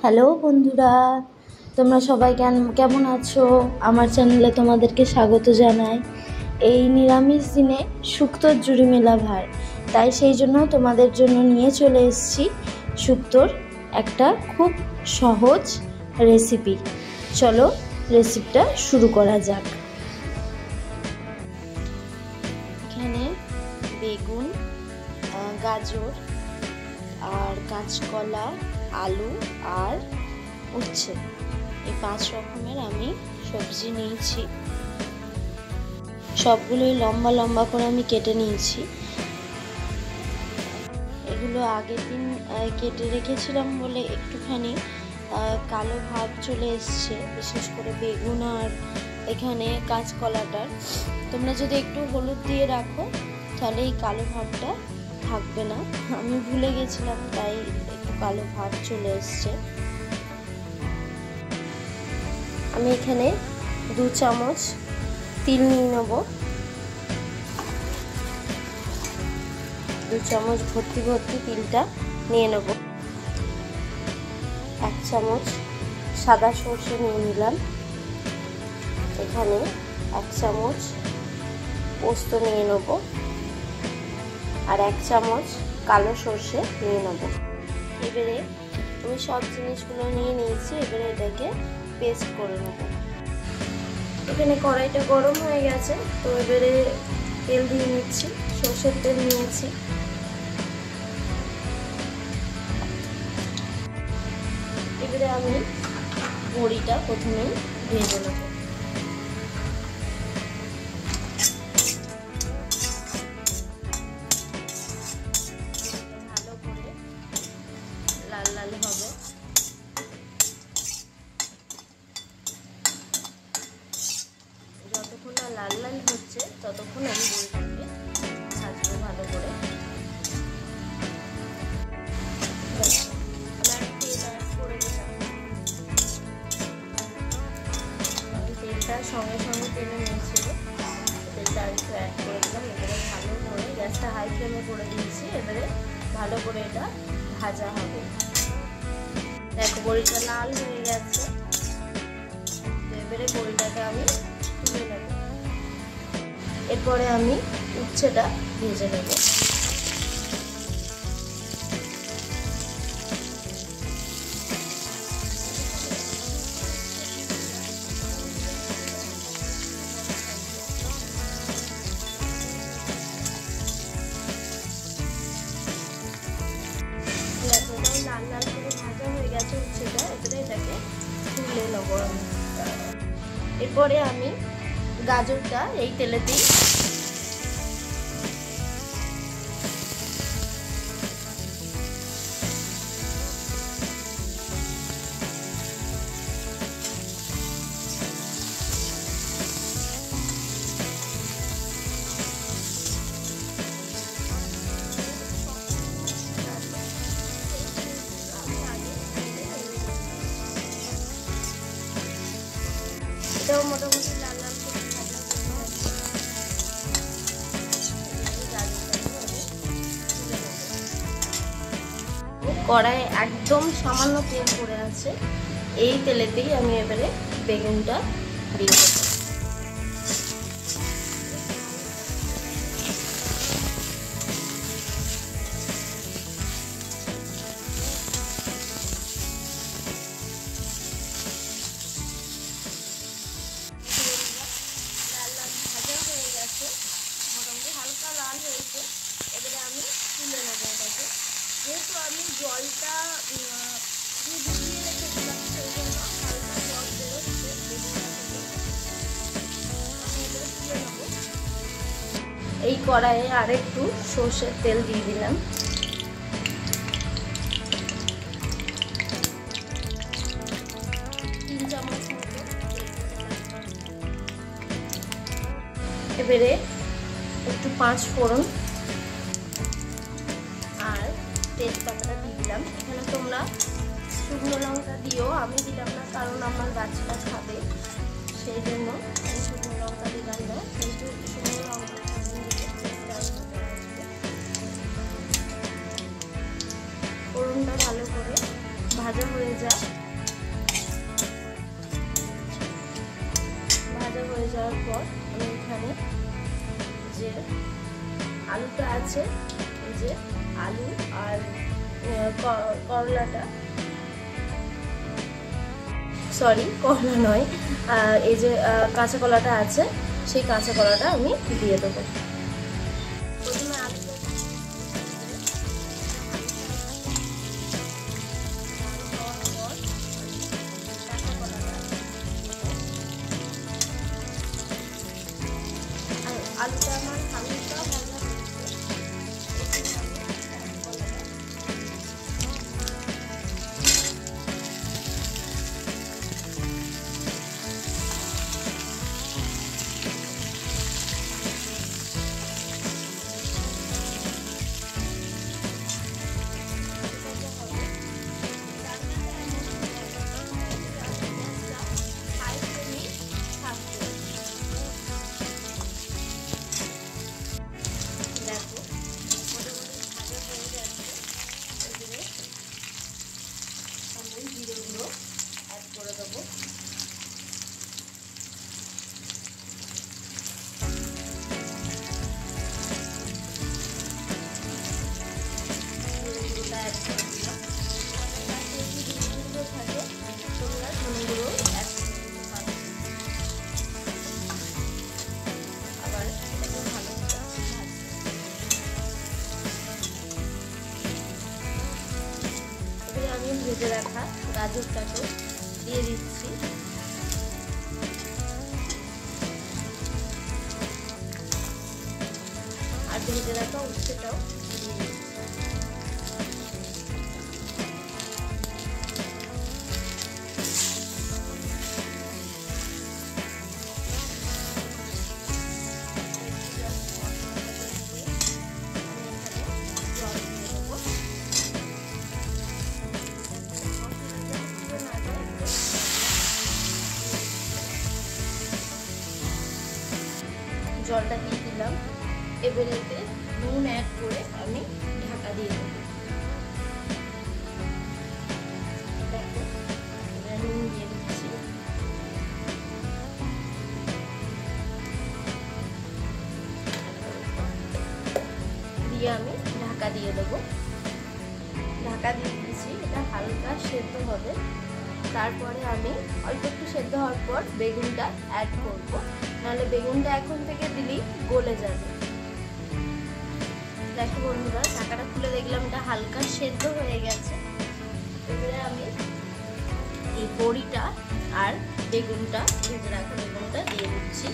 Hello বন্ধুরা, তোমরা সবাই কেমন আছো? আমার চ্যানেলে তোমাদেরকে স্বাগত জানাই। এই নিরামিষ দিনে শুক্তোর জুড়ি মেলা ভার, তাই সেই জন্য তোমাদের জন্য নিয়ে চলে এসেছি শুক্তোর একটা খুব সহজ রেসিপি। চলো রেসিপিটা শুরু করা যাক। এখানে বেগুন, গাজর আর কাঁচকলা, আলু আর উচ্ছে, এই 5 রকমের আমি সবজি নিয়েছি। সবগুলোই লম্বা লম্বা করে আমি কেটে নিয়েছি। এগুলো আগের দিন কেটে রেখেছিলাম বলে একটুখানি কালো ভাব চলে এসছে, বিশেষ করে বেগুন আর এখানে কাঁচকলাটার। তোমরা যদি একটু হলুদ দিয়ে রাখো তাহলে এই কালো ভাবটা থাকবে না। আমি ভুলে গেছিলাম, তাই একটু কালো ভাব চলে এসছে। আমি এখানে 2 চামচ তিল নিয়ে নেব। 2 চামচ ভর্তি তিলটা নিয়ে নেব। 1 চামচ সাদা সর্ষে নিয়ে নিলাম। এখানে 1 চামচ পোস্ত নিয়ে নেব আর 1 চামচ কালো সর্ষে নিয়ে নেব। এবারে আমি সব জিনিসগুলো নিয়ে নিয়েছি। এবারে এটাকে পেস্ট করে নেব। এখানে কড়াইটা গরম হয়ে গেছে, তো এবারে তেল দিয়ে নিচ্ছি। সর্ষের তেল নিয়েছি। এবারে আমি বড়িটা প্রথমে ভেজে নেব। ভালো করে লাল লাল হবে। যতক্ষণ না লাল লাল হচ্ছে ততক্ষণ আমি বড়িটাকে ভাজবো ভালো করে। তেলটা সঙ্গে সঙ্গে টেনে নিয়েছিল, তেলটা একটু অ্যাড করে দিলাম। এবারে ভালো করে গ্যাসটা হাই ফ্লেমে করে দিয়েছি। এবারে ভালো করে এটা ভাজা হবে। দেখো বড়িটা লাল হয়ে গেছে। এবারে বড়িটাকে আমি তুলে নেব। এরপরে আমি উচ্ছেটা ভেজে নেব। লাল লাল করে ভাজা হয়ে গেছে উচ্ছেটা। এবারে এটাকে তুলে নেব আমি। এরপরে আমি গাজরটা এই তেলেতেই এটাও মোটামুটি লাল লাল করে ভাজা হয়ে গেছে। কড়াইয়ে একদম সামান্য তেল পড়ে আছে। এই তেলেতেই আমি এবারে বেগুনটা দিয়ে দেবো। মোটামুটি হালকা লাল হয়েছে। এবারে আমি তুলে নেবো এটাকে। যেহেতু আমি জলটা ভিজিয়ে রেখেছিলাম, সেই জন্য হালকা জল বেরোচ্ছে আমি এবারে তুলে নেবো। এই কড়াইয়ে আরেকটু সর্ষের তেল দিয়ে দিলাম। এবারে একটু 5 ফোড়ন আর তেজপাতাটা দিয়ে দিলাম। এখানে তোমরা শুকনো লঙ্কা দিও, আমি দিলাম না কারণ আমার গাছটা খাবে, সেই জন্য আমি শুকনো লঙ্কা দিলাম না। কিন্তু শুকনো লঙ্কা ফোড়নটা ভালো করে ভাজা হয়ে যায়। ভাজা হয়ে যাওয়ার পর আমি এখানে যে আলুটা আছে, এই যে আলু আর করলাটা, সরি করলা নয়, এই যে কাঁচা কলাটা আছে, সেই কাঁচা কলাটা আমি দিয়ে দেবো। প্রথমে আলুটা আলুটা আমার হালকা ভাজা জিরেগুলো অ্যাড করে দেবো। জিরেগুলোটা অ্যাড করে দিলাম। জিরেগুলো থাকে তোমরা ধনেগুলো অ্যাড করে দিতে পারো। আবার এটা ভালো করে আমি ভেজে রাখা গাজরটাকেও দিয়ে দিচ্ছি। আর ভেজে রাখা উচ্ছেটাও দিয়ে দিচ্ছি। জলটা দিয়ে দিলাম। এবারে এতে নুন অ্যাড করে আমি ঢাকা দিয়ে দেবো। দেখো এবার নুন দিয়ে দিচ্ছি। দিয়ে আমি ঢাকা দিয়ে দেবো। ঢাকা দিয়ে দিয়েছি, এটা হালকা সেদ্ধ হবে। তারপরে আমি অল্প একটু সেদ্ধ হওয়ার পর বেগুনটা অ্যাড করবো, নাহলে বেগুনটা এখন থেকে দিলেই গলে যাবে। দেখো বন্ধুরা, ঢাকাটা খুলে দেখলাম এটা হালকা সেদ্ধ হয়ে গেছে। এবারে আমি এই বড়িটা আর বেগুনটা, ভেজে রাখা বেগুনটা দিয়ে দিচ্ছি।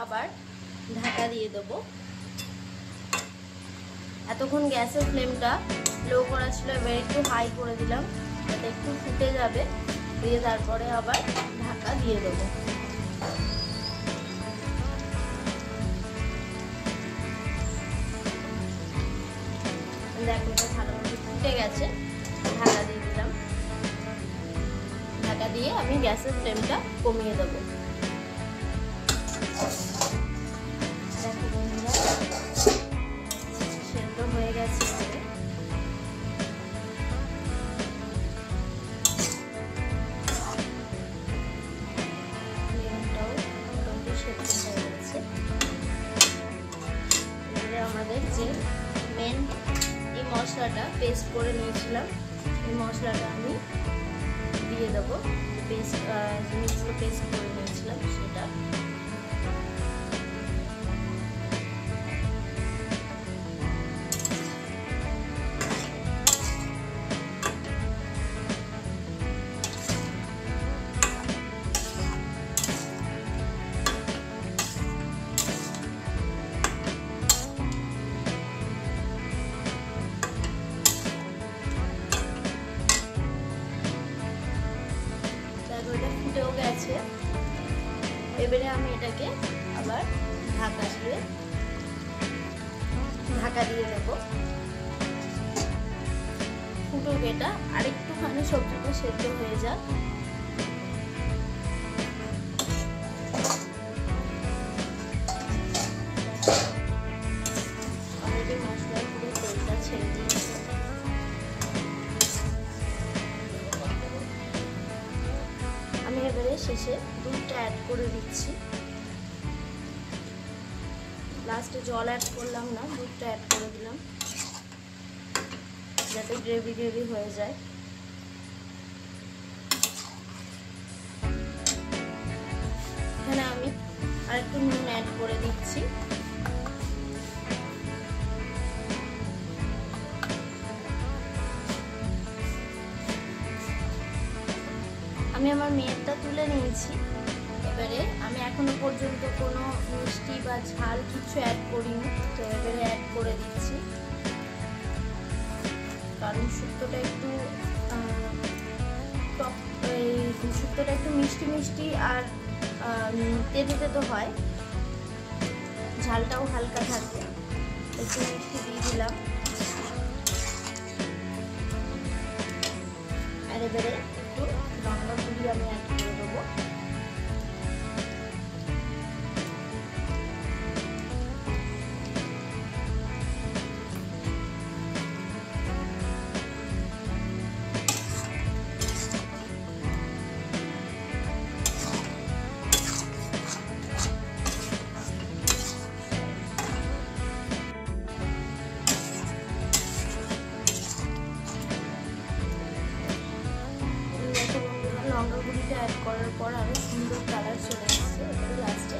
আবার ঢাকা দিয়ে দেবো। এতক্ষণ গ্যাসের ফ্লেমটা লো করা ছিল, এবার একটু হাই করে দিলাম, যাতে একটু ফুটে যাবে। দিয়ে তারপরে আবার ঢাকা দিয়ে দেবো। দেখো এটা ভালো মতো ফুটে গেছে, ঢাকা দিয়ে দিলাম। ঢাকা দিয়ে আমি গ্যাসের ফ্লেমটা কমিয়ে দেবো। দেখো বন্ধুরা, সেদ্ধ হয়ে গেছে। বেগুনটাও মোটামুটি সেদ্ধ হয়ে গেছে। এবারে আমাদের যে মেন এই মশলাটা পেস্ট করে নিয়েছিলাম, এই মশলাটা আমি দিয়ে দেবো। জিনিসগুলো পেস্ট করে নিয়েছিলাম সেটা। ফুটেও গেছে। এবারে আমি এটাকে আবার ঢাকা দিয়ে দেবো। ফুটুক, এটা আর একটুখানি সবজিটা সেদ্ধ হয়ে যাক। অলরেডি মশলার পুরো তেলটা ছেড়ে দিয়েছে। আমি এবারে শেষে দুধটা অ্যাড করে দিচ্ছি। লাস্টে জল অ্যাড করলাম না, দুধটা অ্যাড করে দিলাম যাতে গ্রেভি গ্রেভি হয়ে যায়। এখানে আমি আরেকটু নুন অ্যাড করে দিচ্ছি। আমি আমার মেয়েরটা তুলে নিয়েছি। এবারে আমি এখনো পর্যন্ত কোনো মিষ্টি বা ঝাল কিছু অ্যাড করিনি, তো এবারে অ্যাড করে দিচ্ছি। কারণ শুক্তোটা একটু টক, শুক্তোটা একটু মিষ্টি মিষ্টি আর তেতো তেতো হয়, ঝালটাও হালকা থাকে, একটু মিষ্টি দিয়ে দিলাম। আর এবারে একটু লঙ্কা গুঁড়ি আমি অ্যাড করে দেবো। লঙ্কা গুঁড়িটা অ্যাড করার পর আরো সুন্দর কালার চলে আসছে। এবারে লাস্টে